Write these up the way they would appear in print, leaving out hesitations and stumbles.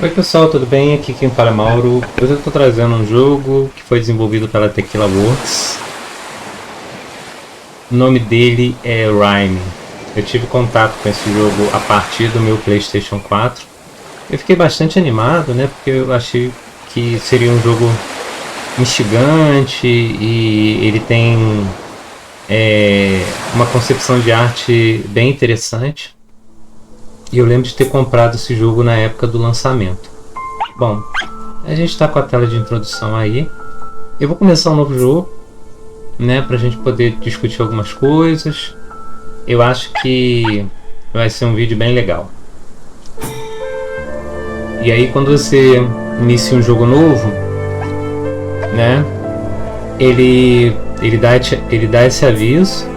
Oi pessoal, tudo bem? Aqui quem fala é Mauro. Hoje eu estou trazendo um jogo que foi desenvolvido pela Tequila Works. O nome dele é Rime. Eu tive contato com esse jogo a partir do meu PlayStation 4. Eu fiquei bastante animado, né? Porque eu achei que seria um jogo instigante e ele tem uma concepção de arte bem interessante. E eu lembro de ter comprado esse jogo na época do lançamento. Bom, a gente está com a tela de introdução aí. Eu vou começar um novo jogo, né, pra gente poder discutir algumas coisas. Eu acho que vai ser um vídeo bem legal. E aí quando você inicia um jogo novo, né, ele dá esse aviso.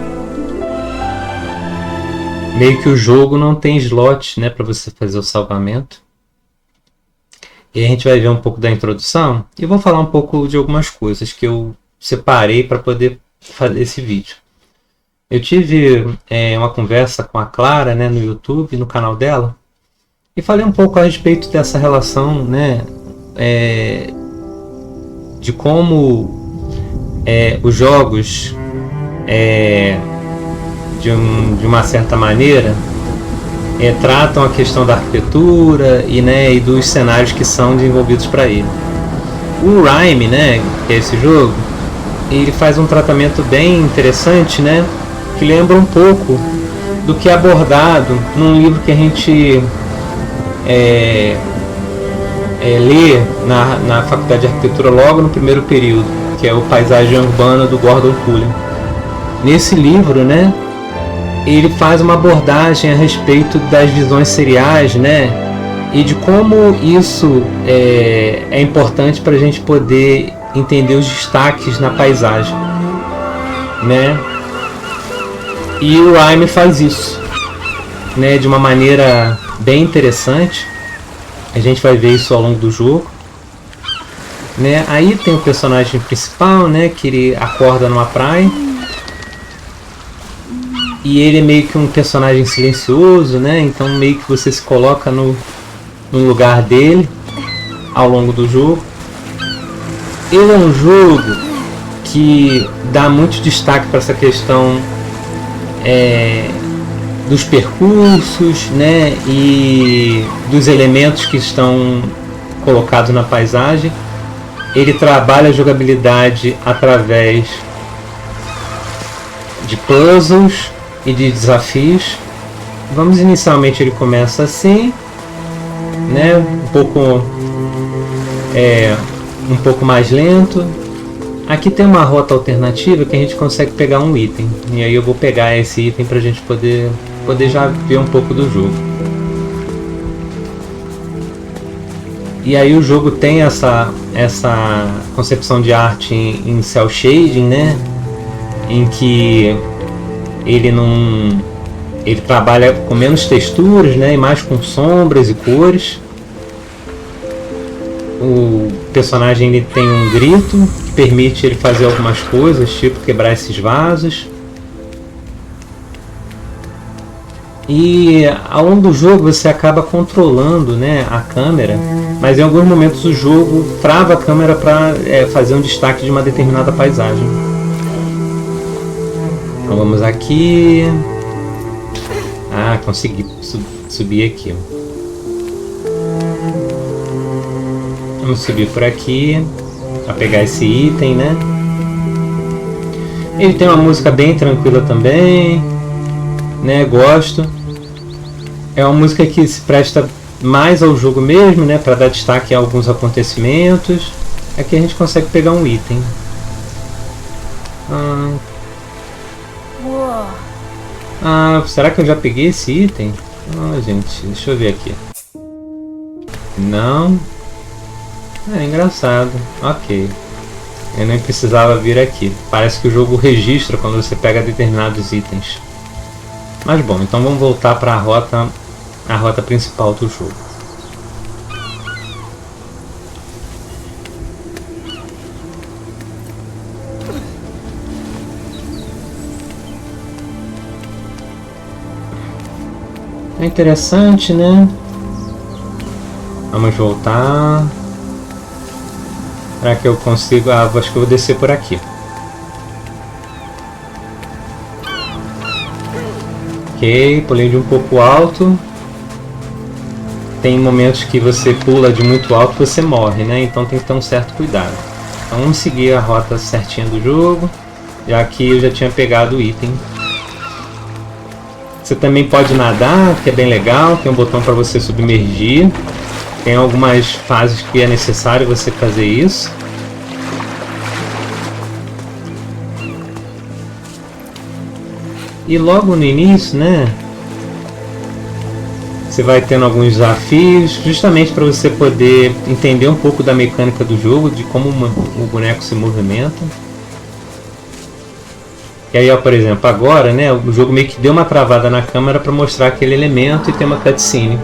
Meio que o jogo não tem slot, né, para você fazer o salvamento. E a gente vai ver um pouco da introdução e vou falar um pouco de algumas coisas que eu separei para poder fazer esse vídeo. Eu tive uma conversa com a Clara, né, no YouTube, no canal dela, e falei um pouco a respeito dessa relação, né, de como os jogos, de uma certa maneira, tratam a questão da arquitetura e dos cenários que são desenvolvidos para ele. O Rime, né, que é esse jogo, ele faz um tratamento bem interessante, né, que lembra um pouco do que é abordado num livro que a gente lê na Faculdade de Arquitetura logo no primeiro período, que é o Paisagem Urbana do Gordon Cullen. Nesse livro, né, ele faz uma abordagem a respeito das visões seriais, né, e de como isso é importante para a gente poder entender os destaques na paisagem, né? E o Rime faz isso, né, de uma maneira bem interessante. A gente vai ver isso ao longo do jogo, né? Aí tem o personagem principal, né, que ele acorda numa praia. E ele é meio que um personagem silencioso, né? Então meio que você se coloca no lugar dele ao longo do jogo. Ele é um jogo que dá muito destaque para essa questão dos percursos, né? E dos elementos que estão colocados na paisagem. Ele trabalha a jogabilidade através de puzzles e de desafios. Vamos inicialmente, ele começa assim, né, um pouco mais lento. Aqui tem uma rota alternativa que a gente consegue pegar um item, e aí eu vou pegar esse item para a gente poder já ver um pouco do jogo. E aí o jogo tem essa concepção de arte em cel shading, né, em que ele trabalha com menos texturas, né, e mais com sombras e cores. O personagem ele tem um grito que permite ele fazer algumas coisas, tipo quebrar esses vasos. E ao longo do jogo você acaba controlando, né, a câmera, mas em alguns momentos o jogo trava a câmera para fazer um destaque de uma determinada paisagem. Então vamos aqui. Ah, consegui subir aqui. Vamos subir por aqui para pegar esse item, né? Ele tem uma música bem tranquila também, né? Gosto. É uma música que se presta mais ao jogo mesmo, né? Para dar destaque a alguns acontecimentos. Aqui a gente consegue pegar um item. Será que eu já peguei esse item? Gente, deixa eu ver aqui. Não. É engraçado. Ok. Eu nem precisava vir aqui. Parece que o jogo registra quando você pega determinados itens. Mas bom, então vamos voltar para a rota principal do jogo. É interessante, né? Vamos voltar. Será que eu consigo? Ah, acho que eu vou descer por aqui. Ok, pulei de um pouco alto. Tem momentos que você pula de muito alto e você morre, né? Então tem que ter um certo cuidado. Então vamos seguir a rota certinha do jogo. Já que eu já tinha pegado o item. Você também pode nadar, que é bem legal. Tem um botão para você submergir. Tem algumas fases que é necessário você fazer isso. E logo no início, né? Você vai tendo alguns desafios, justamente para você poder entender um pouco da mecânica do jogo, de como o boneco se movimenta. E aí, ó, por exemplo, agora, né, o jogo meio que deu uma travada na câmera para mostrar aquele elemento e tem uma cutscene.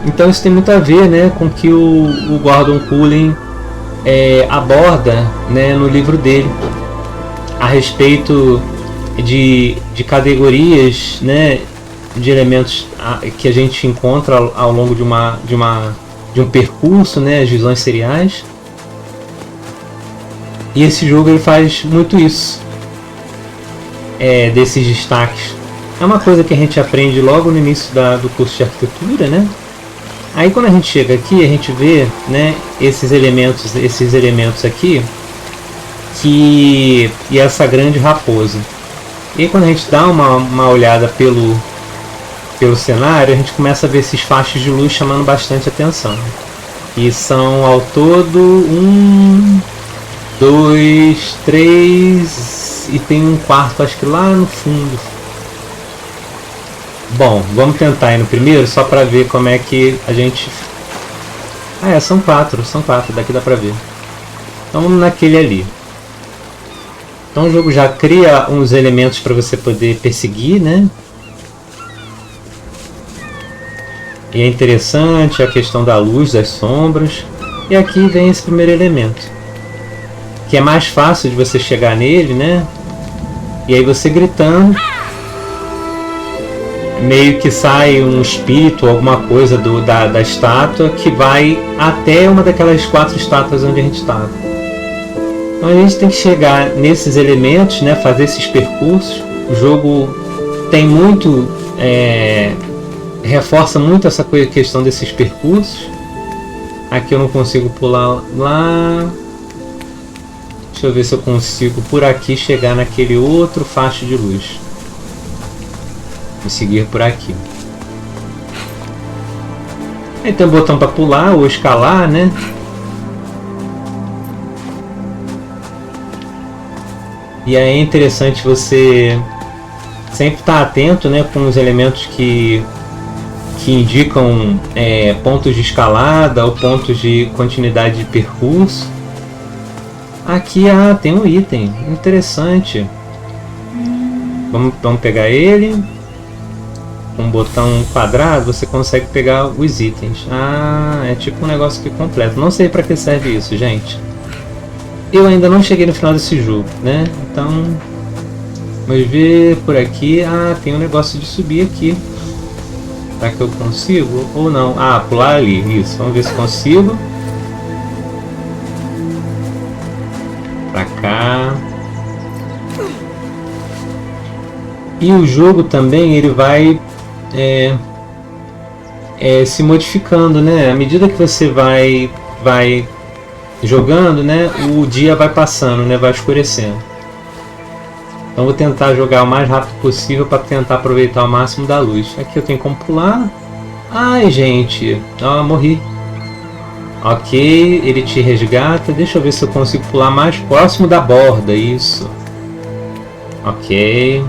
Então isso tem muito a ver, né, com o que o Gordon Cullen aborda, né, no livro dele a respeito de categorias, né, de elementos que a gente encontra ao longo de um percurso, né, as visões seriais. E esse jogo ele faz muito isso, desses destaques. É uma coisa que a gente aprende logo no início do curso de arquitetura, né? Aí quando a gente chega aqui, a gente vê, né, esses elementos aqui, e essa grande raposa. E aí, quando a gente dá uma olhada pelo cenário, a gente começa a ver esses fachos de luz chamando bastante atenção. E são ao todo 1, 2, 3 e tem um quarto, acho que lá no fundo. Bom, vamos tentar ir no primeiro só para ver como é que a gente... são quatro, daqui dá para ver. Então vamos naquele ali. Então o jogo já cria uns elementos para você poder perseguir, né? E é interessante a questão da luz, das sombras. E aqui vem esse primeiro elemento, que é mais fácil de você chegar nele, né? E aí você gritando, meio que sai um espírito, alguma coisa da estátua que vai até uma daquelas 4 estátuas onde a gente estava. Então a gente tem que chegar nesses elementos, né? Fazer esses percursos. O jogo tem muito, reforça muito essa questão desses percursos. Aqui eu não consigo pular lá. Deixa eu ver se eu consigo por aqui chegar naquele outro facho de luz. Vou seguir por aqui. Aí tem um botão para pular ou escalar, né? E aí é interessante você sempre estar atento, né, com os elementos que indicam pontos de escalada ou pontos de continuidade de percurso. Aqui tem um item interessante. Vamos pegar ele. Com um botão quadrado você consegue pegar os itens. É tipo um negócio que completa. Não sei para que serve isso, gente. Eu ainda não cheguei no final desse jogo, né? Então vamos ver por aqui. Tem um negócio de subir aqui. Será que eu consigo? Ou não? Pular ali. Isso. Vamos ver se consigo. Pra cá. E o jogo também ele vai se modificando, né? À medida que você vai jogando, né? O dia vai passando, né? Vai escurecendo. Então vou tentar jogar o mais rápido possível para tentar aproveitar o máximo da luz. Aqui eu tenho como pular. Ai, gente, morri. Ok, ele te resgata. Deixa eu ver se eu consigo pular mais próximo da borda. Isso. Ok.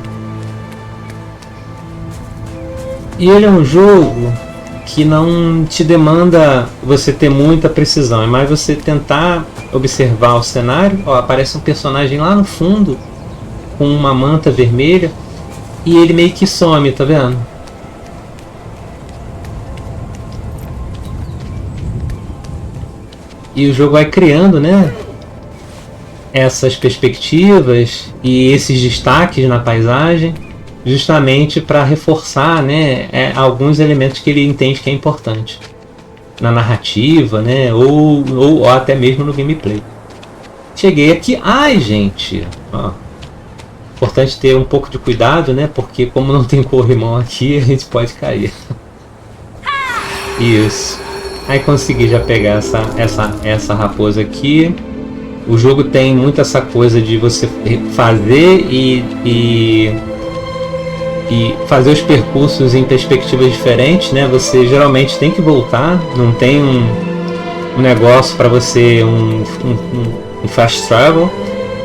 E ele é um jogo que não te demanda você ter muita precisão. É mais você tentar observar o cenário. Aparece um personagem lá no fundo com uma manta vermelha e ele meio que some, tá vendo? E o jogo vai criando, né, essas perspectivas e esses destaques na paisagem. justamente para reforçar, né, alguns elementos que ele entende que é importante na narrativa, né, ou até mesmo no gameplay. Cheguei aqui, ai gente, ó, importante ter um pouco de cuidado, né, porque como não tem corrimão aqui, a gente pode cair. Isso. Aí consegui já pegar essa raposa aqui. O jogo tem muito essa coisa de você fazer e fazer os percursos em perspectivas diferentes, né? Você geralmente tem que voltar, não tem um negócio para você, um fast travel.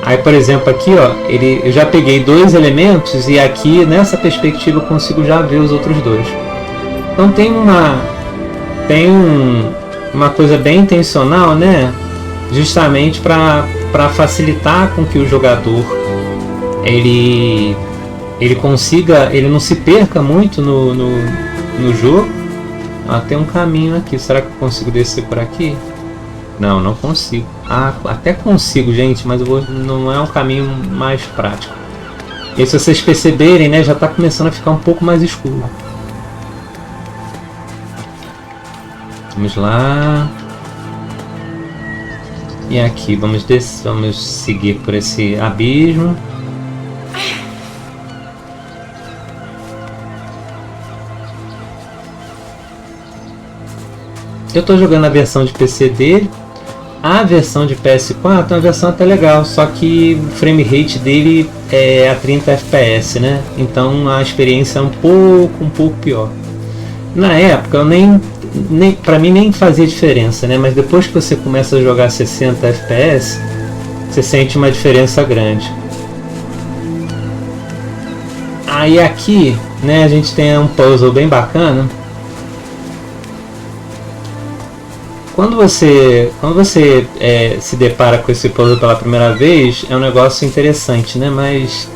Aí, por exemplo, aqui, ó, eu já peguei 2 elementos e aqui nessa perspectiva eu consigo já ver os outros 2. Então tem uma coisa bem intencional, né? Justamente para facilitar com que o jogador ele consiga, ele não se perca muito no jogo. Tem um caminho aqui, será que eu consigo descer por aqui? Não consigo. Até consigo, gente, mas não é um caminho mais prático. E se vocês perceberem, né, já está começando a ficar um pouco mais escuro. Vamos lá. E aqui, vamos seguir por esse abismo. Eu estou jogando a versão de PC dele. A versão de PS4 é uma versão até legal, só que o frame rate dele é a 30 FPS, né? Então a experiência é um pouco pior. Na época eu pra mim nem fazia diferença, né? Mas depois que você começa a jogar 60 FPS, você sente uma diferença grande. Aí aqui, né, a gente tem um puzzle bem bacana. Quando você se depara com esse puzzle pela primeira vez, é um negócio interessante, né? Mas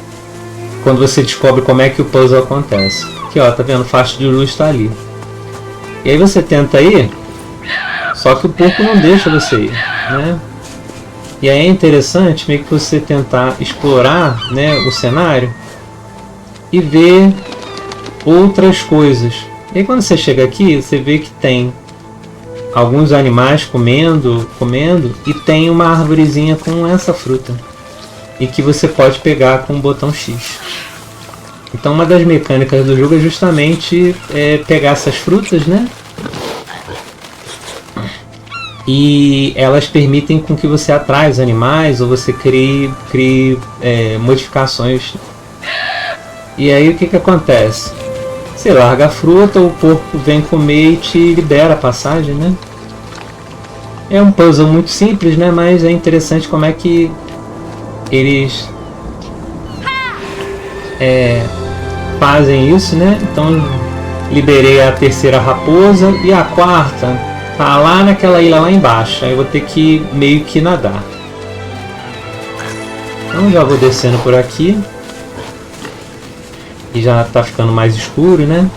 quando você descobre como é que o puzzle acontece. Aqui, ó, tá vendo? O facho de luz está ali. E aí você tenta ir, só que o porco não deixa você ir, né? E aí é interessante meio que você tentar explorar, né, o cenário e ver outras coisas. E aí quando você chega aqui, você vê que tem alguns animais comendo e tem uma arvorezinha com essa fruta e que você pode pegar com o botão X. Então uma das mecânicas do jogo é justamente pegar essas frutas, né? E elas permitem com que você atraia os animais ou você crie modificações. E aí o que acontece? Você larga a fruta, o porco vem comer e te libera a passagem, né? É um puzzle muito simples, né? Mas é interessante como é que eles fazem isso, né? Então liberei a terceira raposa e a quarta tá lá naquela ilha lá embaixo. Aí eu vou ter que meio que nadar. Então já vou descendo por aqui. E já tá ficando mais escuro, né?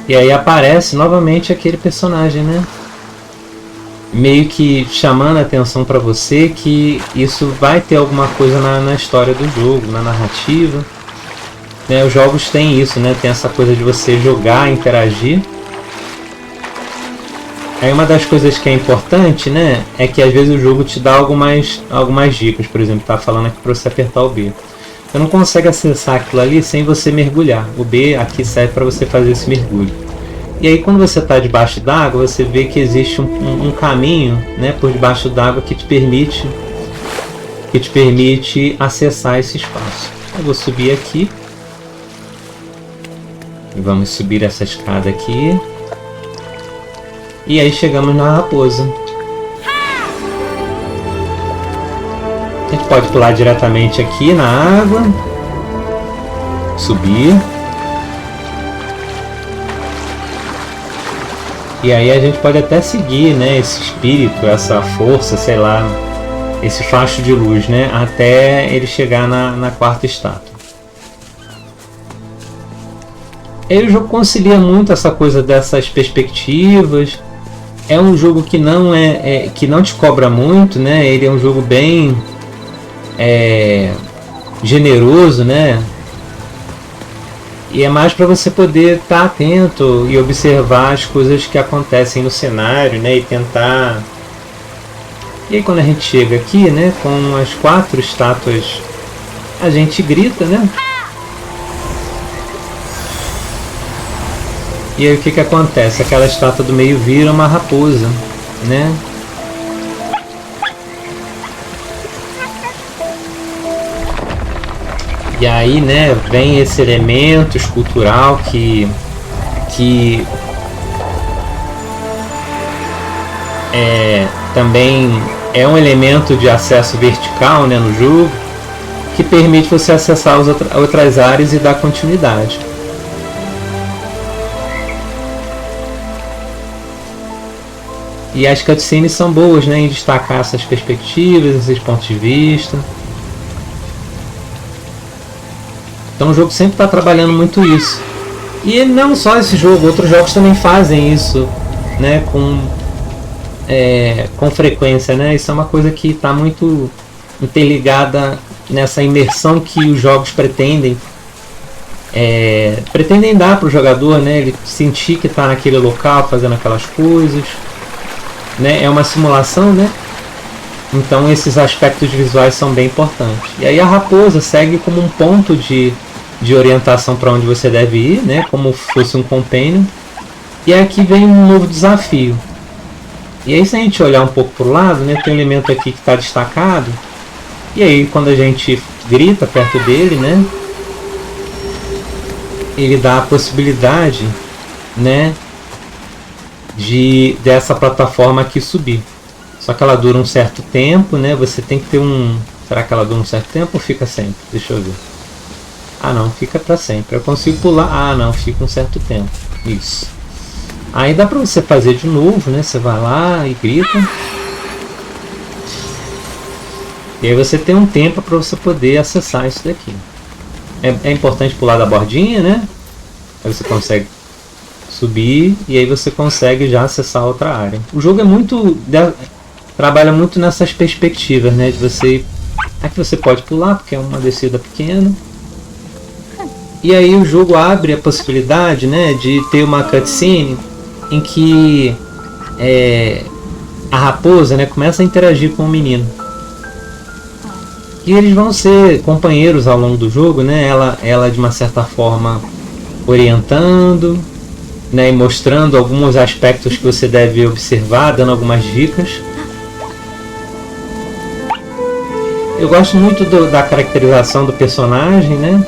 E aí aparece novamente aquele personagem, né? Meio que chamando a atenção para você que isso vai ter alguma coisa na história do jogo, na narrativa. Né? Os jogos têm isso, né? Tem essa coisa de você jogar, interagir. Aí uma das coisas que é importante, né? É que às vezes o jogo te dá algumas dicas. Por exemplo, tá falando aqui para você apertar o B. Você não consegue acessar aquilo ali sem você mergulhar. O B aqui serve para você fazer esse mergulho. E aí quando você está debaixo d'água, você vê que existe um caminho, né, por debaixo d'água que te permite acessar esse espaço. Eu vou subir aqui. E vamos subir essa escada aqui. E aí chegamos na raposa. A gente pode pular diretamente aqui na água. Subir. E aí a gente pode até seguir, né, esse espírito, essa força, sei lá, esse facho de luz, né, até ele chegar na quarta estátua. E aí o jogo concilia muito essa coisa dessas perspectivas. É um jogo que não que não te cobra muito, né? Ele é um jogo bem generoso, né? E é mais para você poder estar atento e observar as coisas que acontecem no cenário, né? E tentar. E aí quando a gente chega aqui, né? Com as 4 estátuas, a gente grita, né? E aí o que acontece? Aquela estátua do meio vira uma raposa, né? E aí, né, vem esse elemento escultural que também é um elemento de acesso vertical, né, no jogo, que permite você acessar as outras áreas e dar continuidade. E as cutscenes são boas, né, em destacar essas perspectivas, esses pontos de vista. Então o jogo sempre está trabalhando muito isso. E não só esse jogo, outros jogos também fazem isso, né, com frequência, né? Isso é uma coisa que está muito interligada nessa imersão que os jogos pretendem dar para o jogador, né? Ele sentir que está naquele local fazendo aquelas coisas, né? É uma simulação, né? Então esses aspectos visuais são bem importantes. E aí a raposa segue como um ponto de orientação para onde você deve ir, né? Como fosse um companion. E aqui vem um novo desafio. E aí se a gente olhar um pouco para o lado, né? Tem um elemento aqui que está destacado. E aí quando a gente grita perto dele, né? Ele dá a possibilidade, né? Dessa plataforma aqui subir. Só que ela dura um certo tempo, né? Você tem que ter um... Será que ela dura um certo tempo ou fica sempre? Deixa eu ver. Ah, não, fica para sempre. Eu consigo pular. Ah, não, fica um certo tempo. Isso. Aí dá para você fazer de novo, né? Você vai lá e grita. E aí você tem um tempo para você poder acessar isso daqui. É importante pular da bordinha, né? Aí você consegue subir e aí você consegue já acessar outra área. O jogo é muito... trabalha muito nessas perspectivas, né? De você... Aqui você pode pular porque é uma descida pequena. E aí o jogo abre a possibilidade, né, de ter uma cutscene em que a raposa, né, começa a interagir com o menino. E eles vão ser companheiros ao longo do jogo, né? Ela de uma certa forma orientando, né, e mostrando alguns aspectos que você deve observar, dando algumas dicas. Eu gosto muito da caracterização do personagem, né?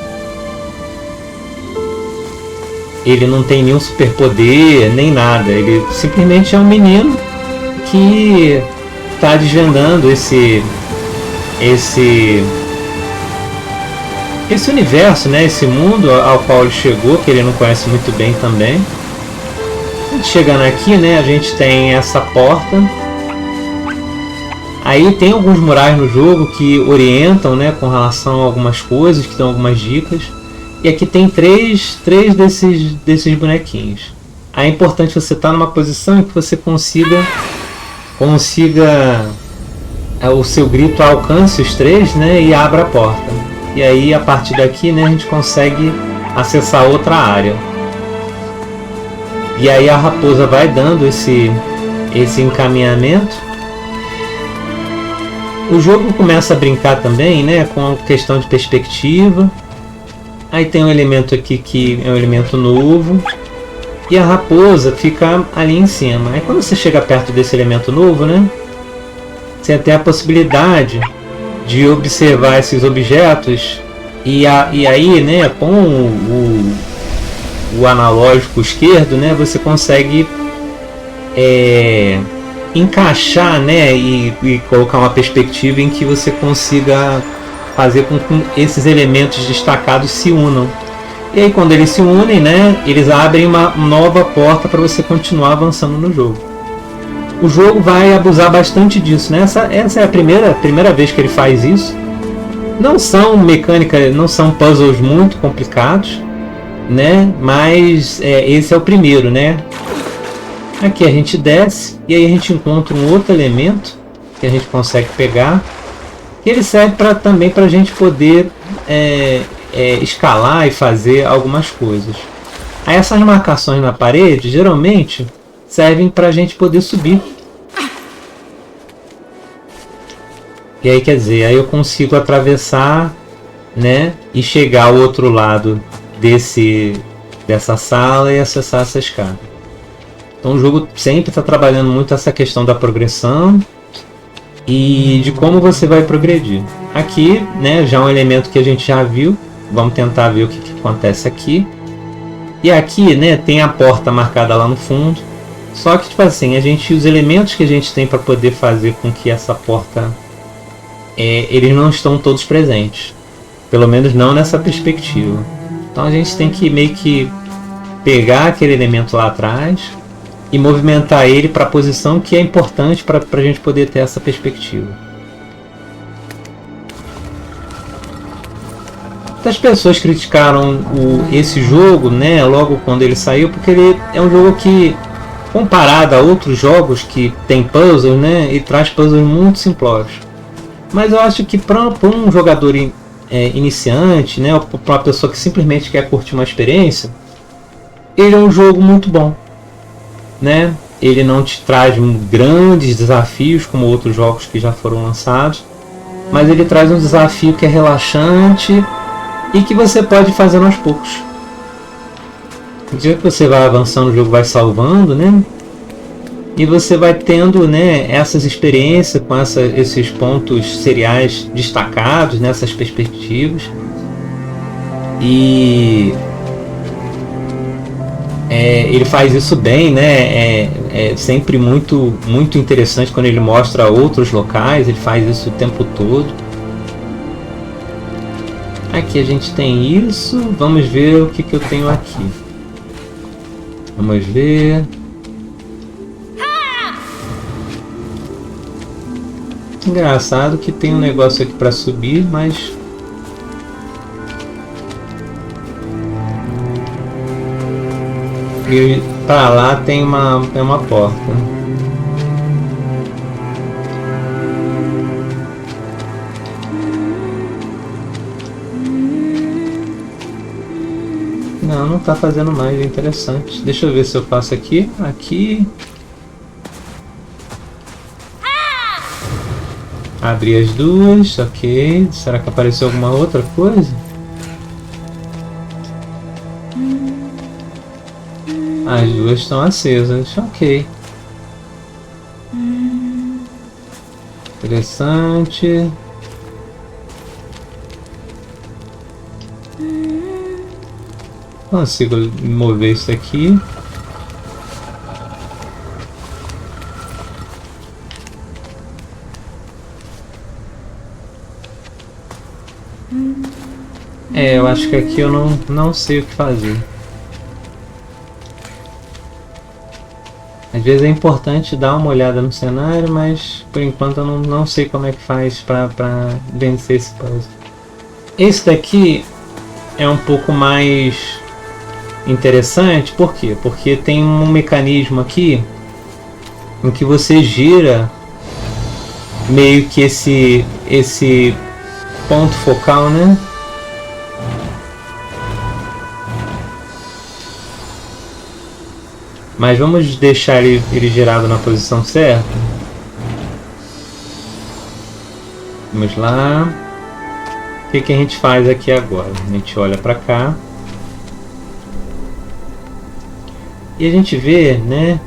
Ele não tem nenhum superpoder, nem nada. Ele simplesmente é um menino que está desvendando esse universo, né? Esse mundo ao qual ele chegou, que ele não conhece muito bem também. Chegando aqui, né? A gente tem essa porta. Aí tem alguns murais no jogo que orientam, né, com relação a algumas coisas, que dão algumas dicas. E aqui tem três desses bonequinhos. Aí é importante você estar numa posição em que você consiga o seu grito alcance os três, né, e abra a porta. E aí a partir daqui, né, a gente consegue acessar outra área. E aí a raposa vai dando esse encaminhamento. O jogo começa a brincar também, né, com a questão de perspectiva. Aí tem um elemento aqui que é um elemento novo. E a raposa fica ali em cima. Aí quando você chega perto desse elemento novo, né, você tem a possibilidade de observar esses objetos. E aí, né, com o analógico esquerdo, né, você consegue encaixar, né, e colocar uma perspectiva em que você consiga fazer com que esses elementos destacados se unam. E aí quando eles se unem, né, eles abrem uma nova porta para você continuar avançando no jogo. O jogo vai abusar bastante disso, né? Essa é a primeira vez que ele faz isso. Não são puzzles muito complicados, né? Mas esse é o primeiro, né? Aqui a gente desce e aí a gente encontra um outro elemento que a gente consegue pegar, que ele serve também para a gente poder escalar e fazer algumas coisas. Aí essas marcações na parede geralmente servem para a gente poder subir. E aí quer dizer, aí eu consigo atravessar, né, e chegar ao outro lado dessa sala e acessar essa escada. Então o jogo sempre está trabalhando muito essa questão da progressão e de como você vai progredir. Aqui, né, já é um elemento que a gente já viu. Vamos tentar ver o que acontece aqui. E aqui, né, tem a porta marcada lá no fundo. Só que, tipo assim, os elementos que a gente tem para poder fazer com que essa porta eles não estão todos presentes, pelo menos não nessa perspectiva. Então a gente tem que meio que pegar aquele elemento lá atrás e movimentar ele para a posição que é importante para a gente poder ter essa perspectiva. Muitas pessoas criticaram esse jogo, né, logo quando ele saiu, porque ele é um jogo que, comparado a outros jogos que tem puzzles, né, e traz puzzles muito simplórios. Mas eu acho que para um jogador iniciante, né, ou para uma pessoa que simplesmente quer curtir uma experiência, ele é um jogo muito bom, né? Ele não te traz grandes desafios como outros jogos que já foram lançados, mas ele traz um desafio que é relaxante e que você pode fazer aos poucos. À medida que você vai avançando, o jogo vai salvando, né? E você vai tendo, né, essas experiências com esses pontos seriais destacados nessas perspectivas. E ele faz isso bem, né? É sempre muito interessante quando ele mostra outros locais. Ele faz isso o tempo todo. Aqui a gente tem isso. Vamos ver o que eu tenho aqui. Vamos ver. Engraçado que tem um negócio aqui para subir, mas e para lá tem uma porta. Não está fazendo mais, é interessante. Deixa eu ver se eu faço aqui. Abri as duas, ok. Será que apareceu alguma outra coisa? As duas estão acesas, ok. Interessante. Consigo mover isso aqui. Eu acho que aqui eu não sei o que fazer. Às vezes é importante dar uma olhada no cenário, mas por enquanto eu não sei como é que faz para vencer esse puzzle. Esse daqui é um pouco mais interessante, por quê? Porque tem um mecanismo aqui em que você gira meio que esse ponto focal, né? Mas vamos deixar ele girado na posição certa. Vamos lá. O que a gente faz aqui agora? A gente olha para cá. E a gente vê, né,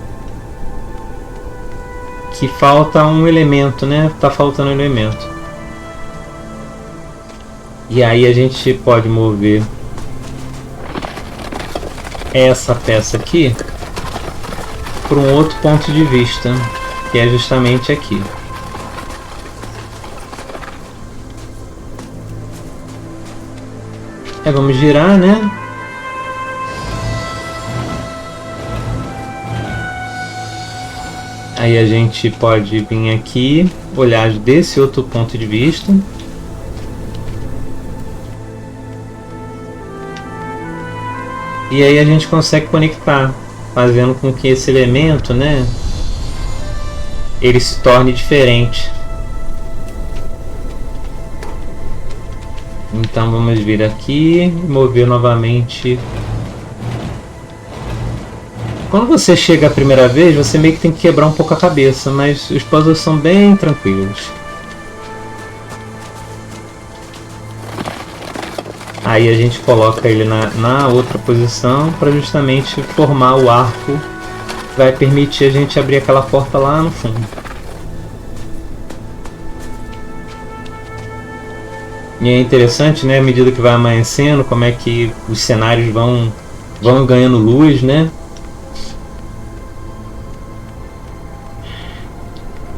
que falta um elemento, né? Tá faltando um elemento. E aí a gente pode mover essa peça aqui para um outro ponto de vista, que é justamente aqui. Vamos girar, né? Aí a gente pode vir aqui, olhar desse outro ponto de vista. E aí a gente consegue conectar, fazendo com que esse elemento, né, ele se torne diferente. Então vamos vir aqui e mover novamente. Quando você chega a primeira vez, você meio que tem que quebrar um pouco a cabeça, mas os puzzles são bem tranquilos. Aí a gente coloca ele na outra posição para justamente formar o arco que vai permitir a gente abrir aquela porta lá no fundo. E é interessante, né, à medida que vai amanhecendo, como é que os cenários vão ganhando luz, né?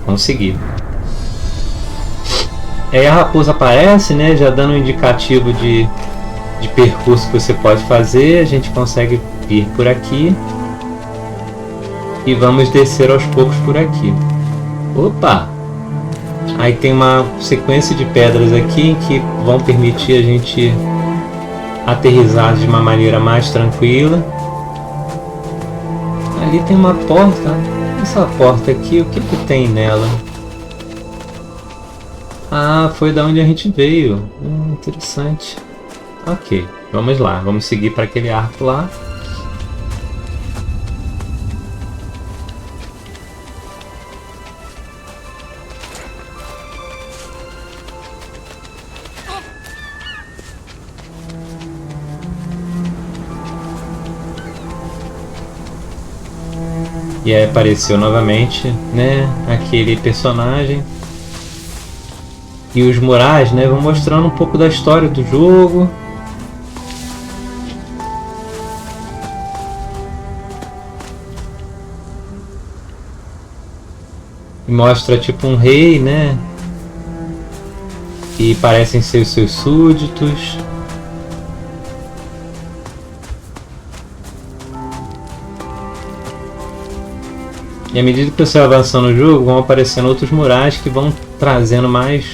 Vamos seguir. Aí a raposa aparece, né, já dando um indicativo de percurso que você pode fazer. A gente consegue vir por aqui e vamos descer aos poucos por aqui. Opa! Aí tem uma sequência de pedras aqui que vão permitir a gente aterrissar de uma maneira mais tranquila. Ali tem uma porta. Essa porta aqui, o que tem nela? Ah, foi da onde a gente veio. Interessante. Ok, vamos lá. Vamos seguir para aquele arco lá. E aí apareceu novamente, né, aquele personagem. E os murais, né, vão mostrando um pouco da história do jogo. E mostra tipo um rei, né? E parecem ser os seus súditos. E à medida que você vai avançando no jogo, vão aparecendo outros murais que vão trazendo mais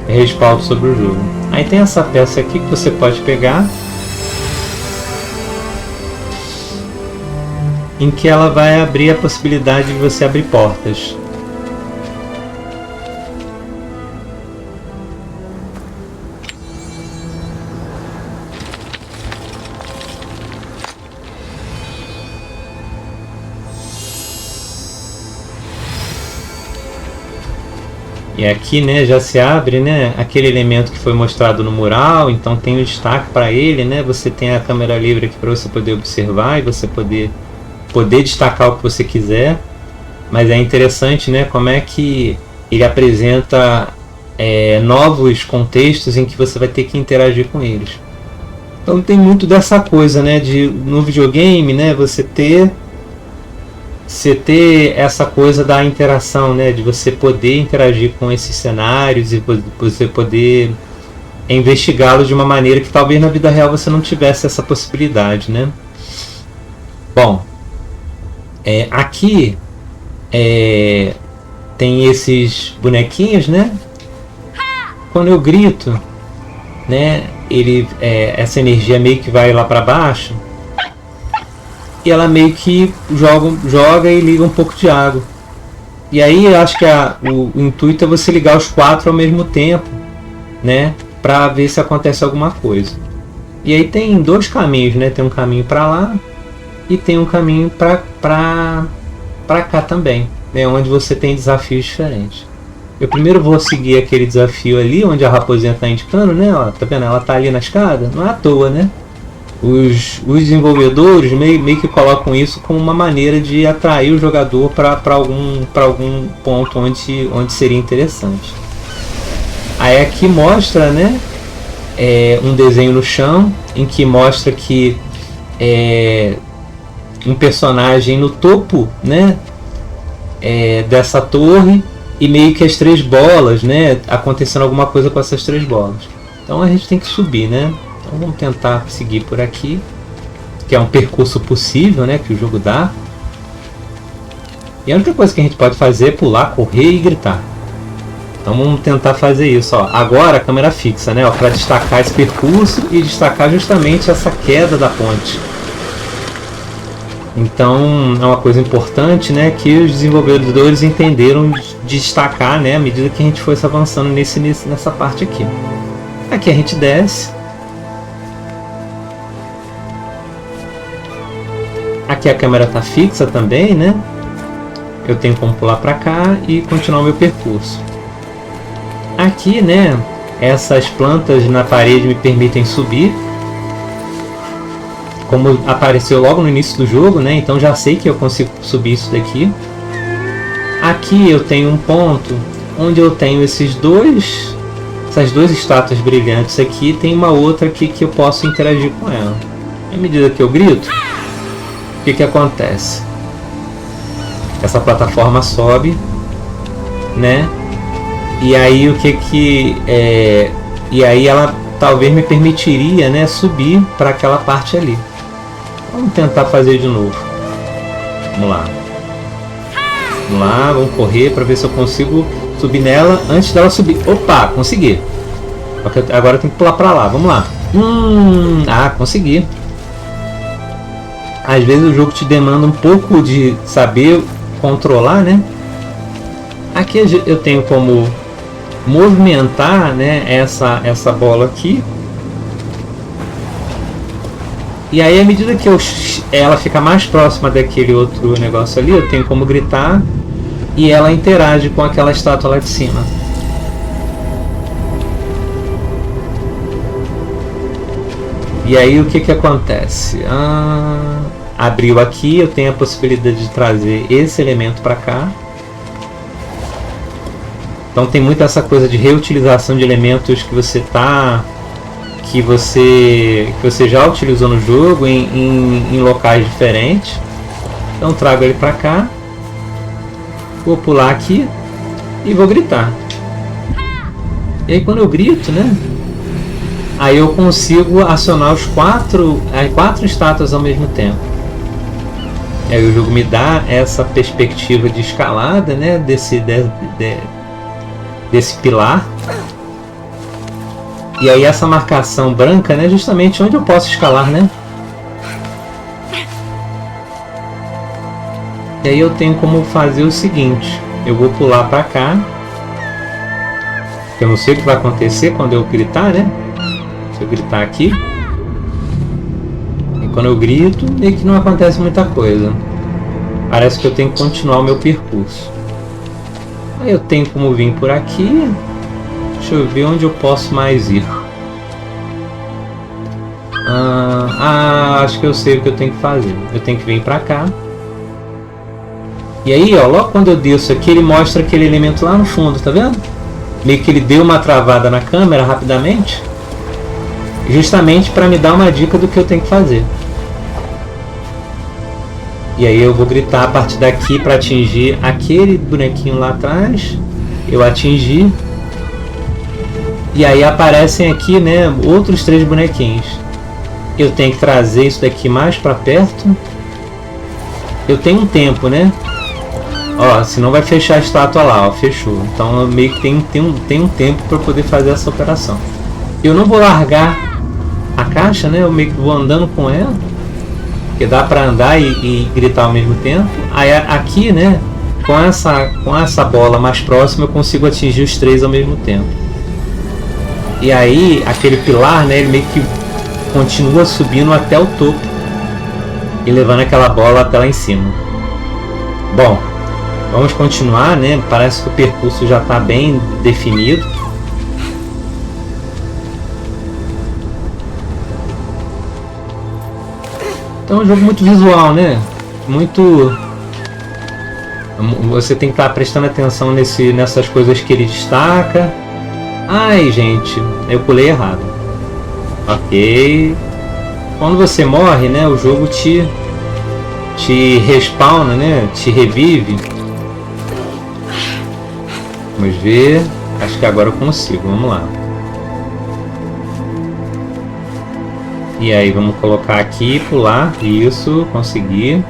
respaldo sobre o jogo. Aí tem essa peça aqui que você pode pegar, em que ela vai abrir a possibilidade de você abrir portas. E aqui, né, já se abre, né, aquele elemento que foi mostrado no mural, então tem o destaque para ele, né? Você tem a câmera livre aqui para você poder observar e você poder destacar o que você quiser. Mas é interessante, né, como é que ele apresenta novos contextos em que você vai ter que interagir com eles. Então tem muito dessa coisa, né, de no videogame, né, você ter essa coisa da interação, né, de você poder interagir com esses cenários e você poder investigá-los de uma maneira que talvez na vida real você não tivesse essa possibilidade, né? Bom, aqui tem esses bonequinhos, né? Quando eu grito, né, essa energia meio que vai lá para baixo. E ela meio que joga e liga um pouco de água. E aí eu acho que o intuito é você ligar os 4 ao mesmo tempo, né, para ver se acontece alguma coisa. E aí tem 2 caminhos, né? Tem um caminho para lá e tem um caminho para cá também, né, onde você tem desafios diferentes. Eu primeiro vou seguir aquele desafio ali onde a raposinha está indicando, né? Ó, tá vendo? Ela tá ali na escada, não é à toa, né? Os desenvolvedores meio que colocam isso como uma maneira de atrair o jogador para algum ponto onde seria interessante. Aí aqui mostra, né, um desenho no chão em que mostra que um personagem no topo, né, dessa torre e meio que as 3 bolas, né, acontecendo alguma coisa com essas 3 bolas. Então a gente tem que subir, né? Então vamos tentar seguir por aqui, que é um percurso possível, né, que o jogo dá. E a única coisa que a gente pode fazer é pular, correr e gritar. Então vamos tentar fazer isso, ó. Agora a câmera fixa, né, para destacar esse percurso e destacar justamente essa queda da ponte. Então é uma coisa importante, né, que os desenvolvedores entenderam destacar, né, à medida que a gente fosse avançando nessa parte aqui. Aqui a gente desce. Aqui a câmera está fixa também, né? Eu tenho como pular para cá e continuar o meu percurso. Aqui, né, essas plantas na parede me permitem subir. Como apareceu logo no início do jogo, né? Então já sei que eu consigo subir isso daqui. Aqui eu tenho um ponto onde eu tenho essas duas estátuas brilhantes aqui. Tem uma outra aqui que eu posso interagir com ela. À medida que eu grito, o que acontece? Essa plataforma sobe, né? E aí e aí ela talvez me permitiria, né, subir para aquela parte ali. Vamos tentar fazer de novo. Vamos lá. Vamos lá, vamos correr para ver se eu consigo subir nela antes dela subir. Opa, consegui. Agora eu tenho que pular para lá. Vamos lá. Ah, consegui. Às vezes o jogo te demanda um pouco de saber controlar, né? Aqui eu tenho como movimentar, né, essa bola aqui. E aí, à medida que ela fica mais próxima daquele outro negócio ali, eu tenho como gritar e ela interage com aquela estátua lá de cima. E aí o que acontece? Abriu aqui, eu tenho a possibilidade de trazer esse elemento para cá. Então tem muito essa coisa de reutilização de elementos que você já utilizou no jogo em locais diferentes. Então trago ele para cá. Vou pular aqui e vou gritar. E aí quando eu grito, né? Aí eu consigo acionar as quatro estátuas ao mesmo tempo. Aí o jogo me dá essa perspectiva de escalada, né? Desse pilar. E aí essa marcação branca, né, justamente onde eu posso escalar, né? E aí eu tenho como fazer o seguinte: eu vou pular para cá. Eu não sei o que vai acontecer quando eu gritar, né? Se eu gritar aqui, e quando eu grito, meio que não acontece muita coisa. Parece que eu tenho que continuar o meu percurso. Aí eu tenho como vir por aqui. Deixa eu ver onde eu posso mais ir. Acho que eu sei o que eu tenho que fazer. Eu tenho que vir pra cá. E aí, ó, logo quando eu desço aqui, ele mostra aquele elemento lá no fundo, tá vendo? Meio que ele deu uma travada na câmera rapidamente, justamente para me dar uma dica do que eu tenho que fazer. E aí eu vou gritar a partir daqui para atingir aquele bonequinho lá atrás. Eu atingi. E aí aparecem aqui, né, outros 3 bonequinhos. Eu tenho que trazer isso daqui mais para perto. Eu tenho um tempo, né? Ó, senão vai fechar a estátua lá, ó, fechou. Então eu meio que tem um tempo para poder fazer essa operação. Eu não vou largar a caixa, né? Eu meio que vou andando com ela, porque dá para andar e gritar ao mesmo tempo. Aí aqui, né, com essa bola mais próxima, eu consigo atingir os 3 ao mesmo tempo. E aí aquele pilar, né, ele meio que continua subindo até o topo e levando aquela bola até lá em cima. Bom, vamos continuar, né? Parece que o percurso já está bem definido. Então é um jogo muito visual, né? Muito... Você tem que estar prestando atenção nessas coisas que ele destaca. Ai, gente, eu pulei errado. Ok. Quando você morre, né? O jogo te respawna, né? Te revive. Vamos ver. Acho que agora eu consigo. Vamos lá. E aí, vamos colocar aqui e pular. Isso, consegui.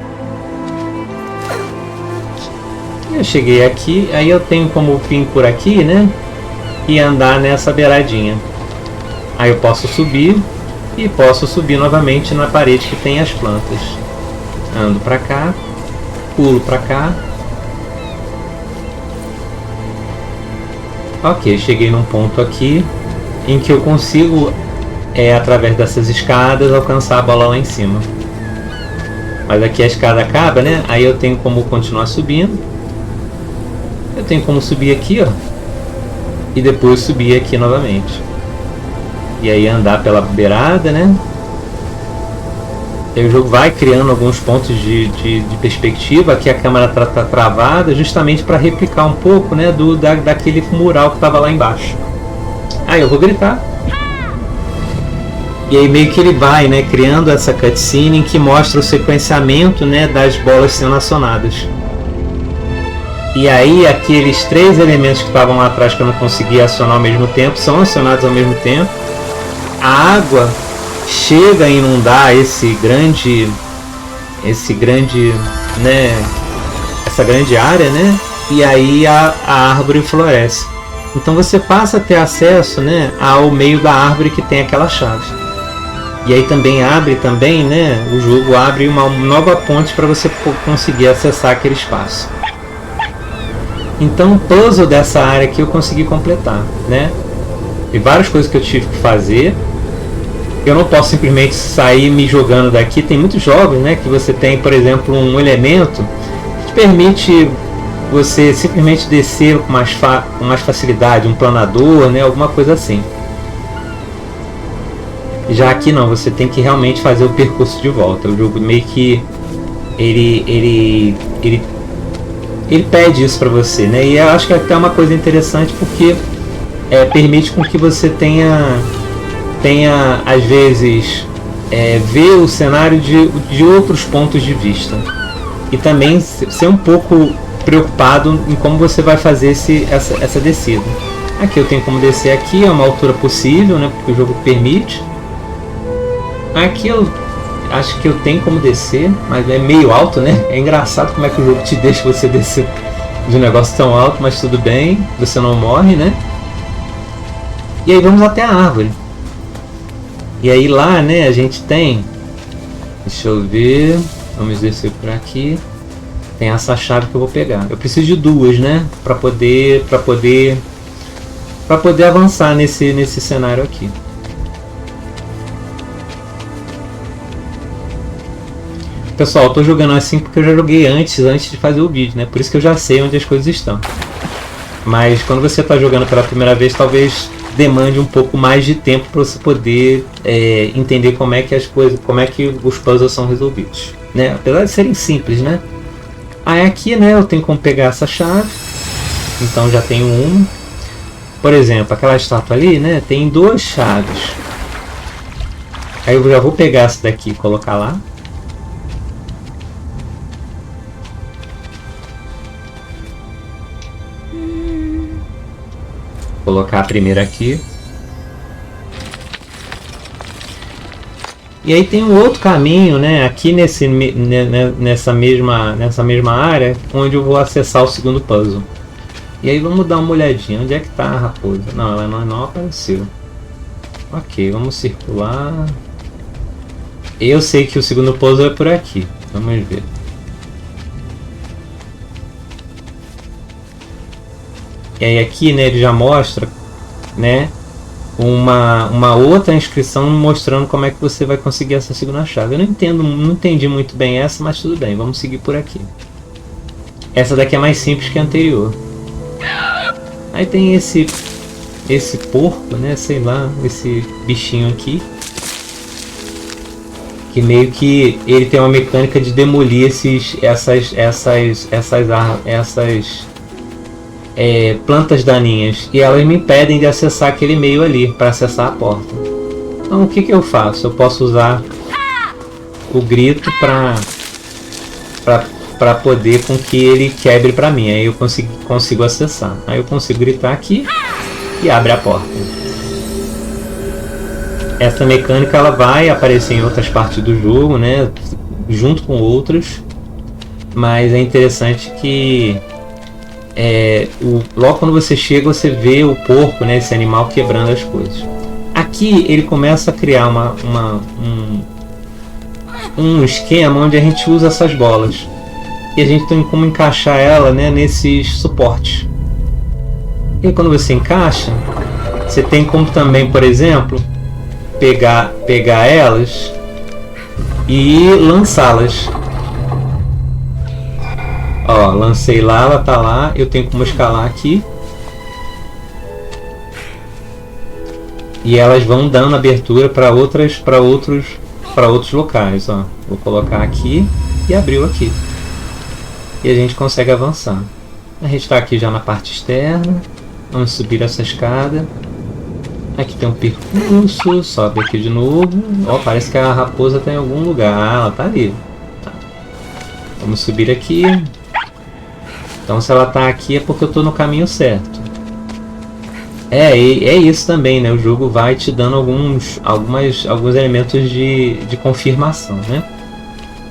Eu cheguei aqui. Aí eu tenho como vir por aqui, né? e andar nessa beiradinha. Aí eu posso subir e posso subir novamente na parede que tem as plantas. Ando pra cá, pulo pra cá. Ok, cheguei num ponto aqui em que eu consigo, através dessas escadas, alcançar a bola lá em cima. Mas aqui a escada acaba, né? Aí eu tenho como continuar subindo. Eu tenho como subir aqui, ó. E depois subir aqui novamente. E aí andar pela beirada, né? E o jogo vai criando alguns pontos de perspectiva. Aqui a câmera tá travada justamente para replicar um pouco, né, daquele mural que estava lá embaixo. Aí eu vou gritar. E aí meio que ele vai, né, criando essa cutscene que mostra o sequenciamento, né, das bolas sendo acionadas. E aí aqueles 3 elementos que estavam lá atrás que eu não conseguia acionar ao mesmo tempo são acionados ao mesmo tempo. A água chega a inundar esse grande, né, essa grande área, né? E aí a árvore floresce. Então você passa a ter acesso, né, ao meio da árvore que tem aquela chave. E aí também abre também, né? O jogo abre uma nova ponte para você conseguir acessar aquele espaço. Então o puzzle dessa área aqui eu consegui completar, né? Tem várias coisas que eu tive que fazer. Eu não posso simplesmente sair me jogando daqui. Tem muitos jogos, né, que você tem, por exemplo, um elemento que permite você simplesmente descer com mais facilidade, um planador, né, alguma coisa assim. Já aqui não, você tem que realmente fazer o percurso de volta. O jogo meio que ele pede isso para você, né? E eu acho que é até uma coisa interessante porque permite com que você tenha às vezes ver o cenário de outros pontos de vista e também ser um pouco preocupado em como você vai fazer essa descida. Aqui eu tenho como descer aqui a uma altura possível, né, porque o jogo permite. Aqui eu acho que eu tenho como descer, mas é meio alto, né? É engraçado como é que o jogo te deixa você descer de um negócio tão alto, mas tudo bem, você não morre, né? E aí vamos até a árvore. E aí lá, né, a gente tem... Deixa eu ver... Vamos descer por aqui. Tem essa chave que eu vou pegar. Eu preciso de 2, né? Para poder avançar nesse cenário aqui. Pessoal, eu tô jogando assim porque eu já joguei antes de fazer o vídeo, né? Por isso que eu já sei onde as coisas estão. Mas quando você está jogando pela primeira vez, talvez demande um pouco mais de tempo para você poder entender como é que as coisas, como é que os puzzles são resolvidos, né? Apesar de serem simples, né? Aí aqui, né, eu tenho como pegar essa chave. Então já tenho uma. Por exemplo, aquela estátua ali, né, tem 2 chaves. Aí eu já vou pegar essa daqui e colocar lá. Colocar a primeira aqui. E aí tem um outro caminho, né, aqui nessa mesma área, onde eu vou acessar o segundo puzzle. E aí vamos dar uma olhadinha. Onde é que está a raposa? Não, ela não apareceu. Ok, vamos circular. Eu sei que o segundo puzzle é por aqui. Vamos ver. E aí aqui, né, ele já mostra, né, uma outra inscrição mostrando como é que você vai conseguir essa segunda chave. Eu não entendi muito bem essa, mas tudo bem, vamos seguir por aqui. Essa daqui é mais simples que a anterior. Aí tem esse porco, né, sei lá, esse bichinho aqui, que meio que ele tem uma mecânica de demolir essas plantas daninhas, e elas me impedem de acessar aquele meio ali para acessar a porta. Então o que eu faço? Eu posso usar o grito para poder com que ele quebre para mim. Aí eu consigo acessar. Aí eu consigo gritar aqui e abre a porta. Essa mecânica ela vai aparecer em outras partes do jogo, né, junto com outras, mas é interessante que logo quando você chega, você vê o porco, né, esse animal quebrando as coisas. Aqui ele começa a criar um esquema onde a gente usa essas bolas. E a gente tem como encaixar ela, né, nesses suportes. E quando você encaixa, você tem como também, por exemplo, pegar elas e lançá-las. Ó, lancei lá, ela tá lá, eu tenho como escalar aqui. E elas vão dando abertura para outros locais, ó. Vou colocar aqui e abriu aqui. E a gente consegue avançar. A gente está aqui já na parte externa. Vamos subir essa escada. Aqui tem um percurso, sobe aqui de novo. Ó, parece que a raposa está em algum lugar. Ah, ela está ali. Tá. Vamos subir aqui. Então se ela está aqui é porque eu estou no caminho certo. É isso também, né? O jogo vai te dando alguns elementos de confirmação, né?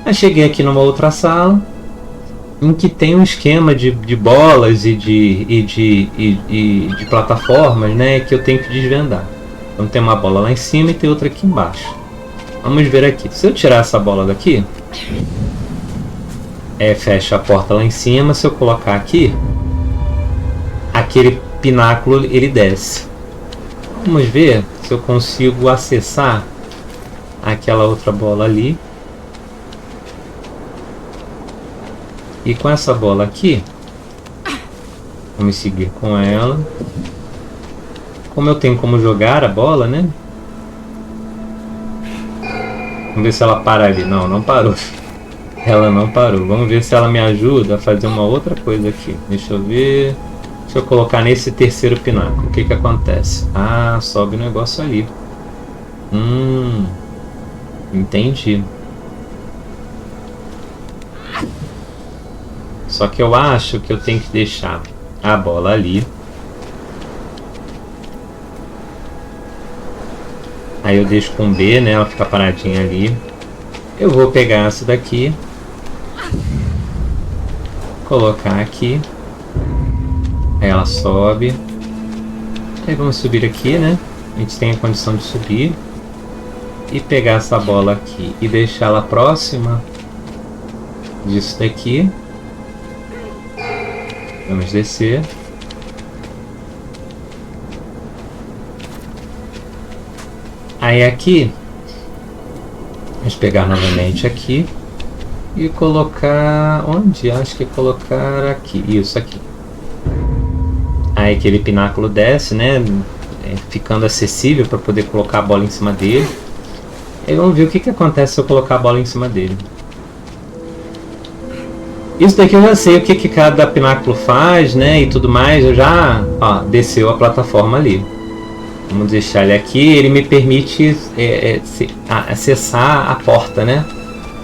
Aí cheguei aqui numa outra sala em que tem um esquema de bolas e de plataformas, né, que eu tenho que desvendar. Então tem uma bola lá em cima e tem outra aqui embaixo. Vamos ver aqui. Se eu tirar essa bola daqui, fecha a porta lá em cima. Se eu colocar aqui, aquele pináculo ele desce. Vamos ver se eu consigo acessar aquela outra bola ali. E com essa bola aqui, vamos seguir com ela. Como eu tenho como jogar a bola, né? Vamos ver se ela para ali. Não, não parou. Ela não parou. Vamos ver se ela me ajuda a fazer uma outra coisa aqui. Deixa eu ver. Se eu colocar nesse terceiro pináculo, o que acontece? Ah, sobe o negócio ali. Entendi. Só que eu acho que eu tenho que deixar a bola ali. Aí eu deixo com B, né? Ela fica paradinha ali. Eu vou pegar essa daqui. Colocar aqui. Aí ela sobe. Aí vamos subir aqui, né? A gente tem a condição de subir. E pegar essa bola aqui e deixá-la próxima disso daqui. Vamos descer. Aí aqui, vamos pegar novamente aqui e colocar onde? Acho que colocar aqui, isso aqui. Aí aquele pináculo desce, né? Ficando acessível para poder colocar a bola em cima dele. Aí vamos ver o que acontece se eu colocar a bola em cima dele. Isso daqui eu já sei o que cada pináculo faz, né, e tudo mais. Eu já, ó, desceu a plataforma ali. Vamos deixar ele aqui. Ele me permite acessar a porta, né?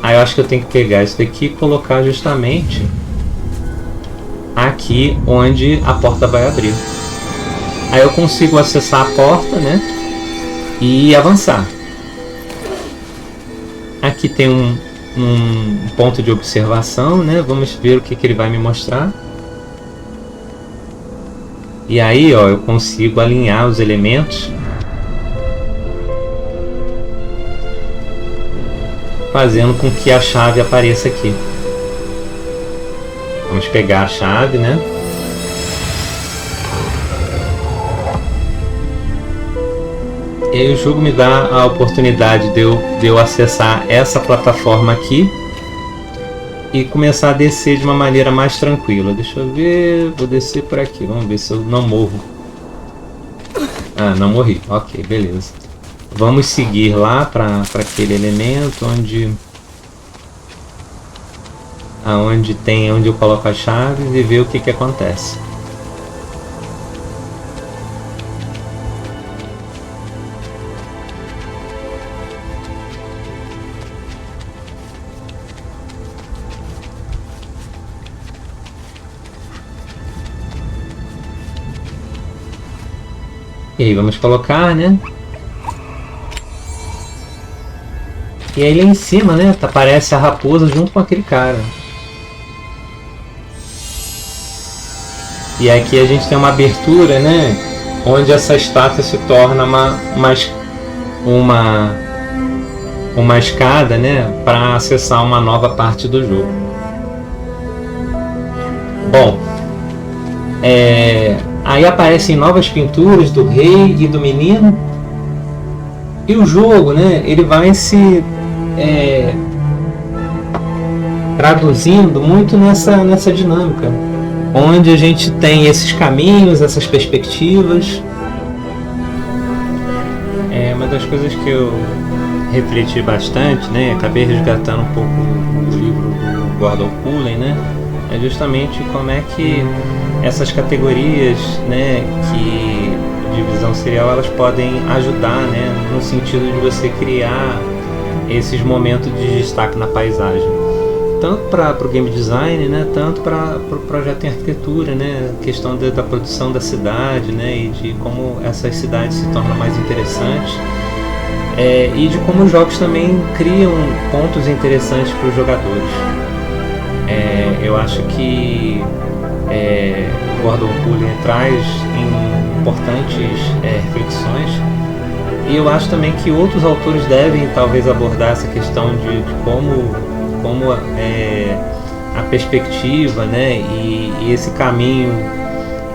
Aí eu acho que eu tenho que pegar isso daqui e colocar justamente aqui onde a porta vai abrir. Aí eu consigo acessar a porta, né, e avançar. Aqui tem um ponto de observação, né? Vamos ver o que ele vai me mostrar. E aí, ó, eu consigo alinhar os elementos, fazendo com que a chave apareça aqui. Vamos pegar a chave, né? E aí o jogo me dá a oportunidade de eu acessar essa plataforma aqui e começar a descer de uma maneira mais tranquila. Deixa eu ver, vou descer por aqui, vamos ver se eu não morro. Ah, não morri, ok, beleza. Vamos seguir lá para aquele elemento onde eu coloco as chaves e ver o que acontece. E aí vamos colocar, né? E aí lá em cima, né? Aparece a raposa junto com aquele cara. E aqui a gente tem uma abertura, né, onde essa estátua se torna uma escada, né, para acessar uma nova parte do jogo. Bom, aí aparecem novas pinturas do rei e do menino, e o jogo, né, ele vai se traduzindo muito nessa dinâmica, onde a gente tem esses caminhos, essas perspectivas. Uma das coisas que eu refleti bastante, né, acabei resgatando um pouco o livro do Gordon Cullen, né, é justamente como é que essas categorias, né, de visão serial, elas podem ajudar, né, no sentido de você criar esses momentos de destaque na paisagem, tanto para o game design, né, tanto para o projeto em arquitetura, né, questão da produção da cidade, né, e de como essas cidades se tornam mais interessantes, e de como os jogos também criam pontos interessantes para os jogadores. Eu acho que Gordon Cullen traz importantes reflexões, e eu acho também que outros autores devem talvez abordar essa questão de como a perspectiva, né, e esse caminho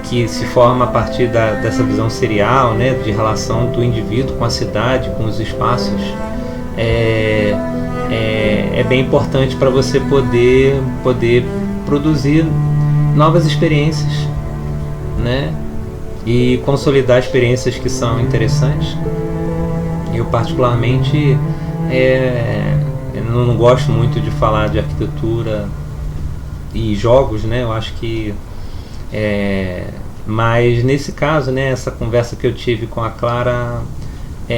que se forma a partir dessa visão serial, né, de relação do indivíduo com a cidade, com os espaços, é bem importante para você poder produzir novas experiências, né, e consolidar experiências que são interessantes. Eu particularmente eu não gosto muito de falar de arquitetura e jogos, né, eu acho que mas nesse caso, né, essa conversa que eu tive com a Clara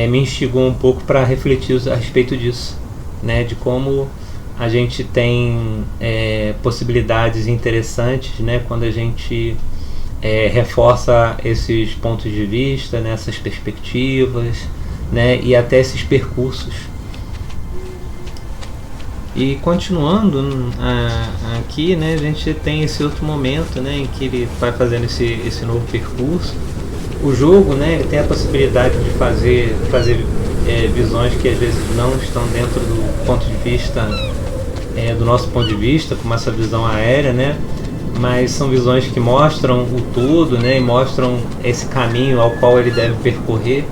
me instigou um pouco para refletir a respeito disso, né, de como a gente tem possibilidades interessantes, né, quando a gente reforça esses pontos de vista, né, essas perspectivas, né, e até esses percursos. E continuando aqui, né, a gente tem esse outro momento, né, em que ele vai fazendo esse novo percurso. O jogo, né, ele tem a possibilidade de fazer visões que às vezes não estão dentro do ponto de vista do nosso ponto de vista, como essa visão aérea, né, mas são visões que mostram o todo, né, e mostram esse caminho ao qual ele deve percorrer.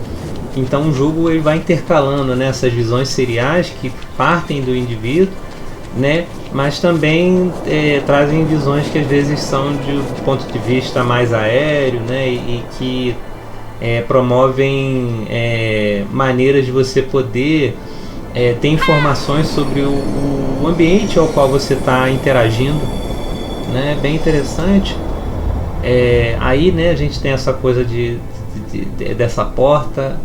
Então o jogo ele vai intercalando, né, essas visões seriais que partem do indivíduo, né, mas também trazem visões que às vezes são de ponto de vista mais aéreo, né, e que promovem maneiras de você poder ter informações sobre o ambiente ao qual você está interagindo, né, bem interessante. Aí, né, a gente tem essa coisa dessa porta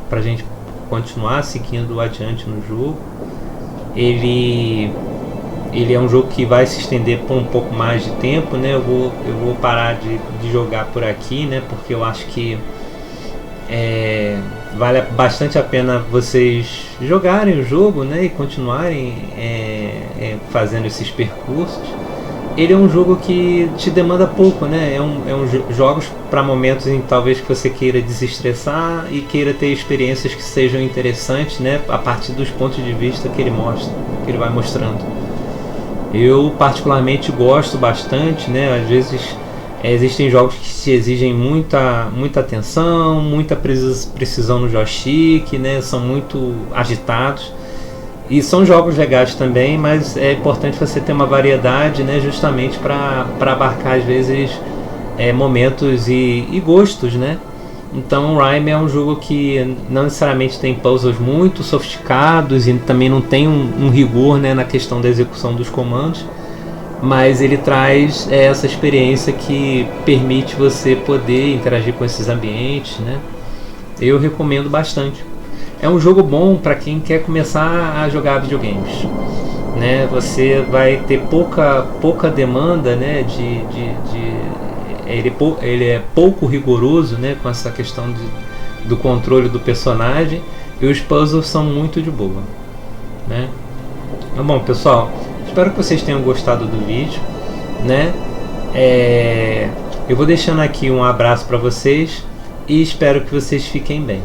para a gente continuar seguindo adiante no jogo. Ele é um jogo que vai se estender por um pouco mais de tempo, né? Eu vou parar de jogar por aqui, né? Porque eu acho que vale bastante a pena vocês jogarem o jogo, né? E continuarem fazendo esses percursos. Ele é um jogo que te demanda pouco, né? Jogos para momentos em talvez que você queira desestressar e queira ter experiências que sejam interessantes, né? A partir dos pontos de vista que ele mostra, que ele vai mostrando. Eu particularmente gosto bastante, né? Às vezes existem jogos que te exigem muita atenção, muita precisão no joystick, né? São muito agitados. E são jogos legais também, mas é importante você ter uma variedade, né, justamente para abarcar às vezes momentos e gostos, né? Então o Rime é um jogo que não necessariamente tem puzzles muito sofisticados e também não tem um rigor, né, na questão da execução dos comandos, mas ele traz essa experiência que permite você poder interagir com esses ambientes, né? Eu recomendo bastante. É um jogo bom para quem quer começar a jogar videogames, né? Você vai ter pouca demanda, né? Ele é pouco rigoroso, né? Com essa questão do controle do personagem, e os puzzles são muito de boa, né? Bom, pessoal, espero que vocês tenham gostado do vídeo, né? Eu vou deixando aqui um abraço para vocês e espero que vocês fiquem bem.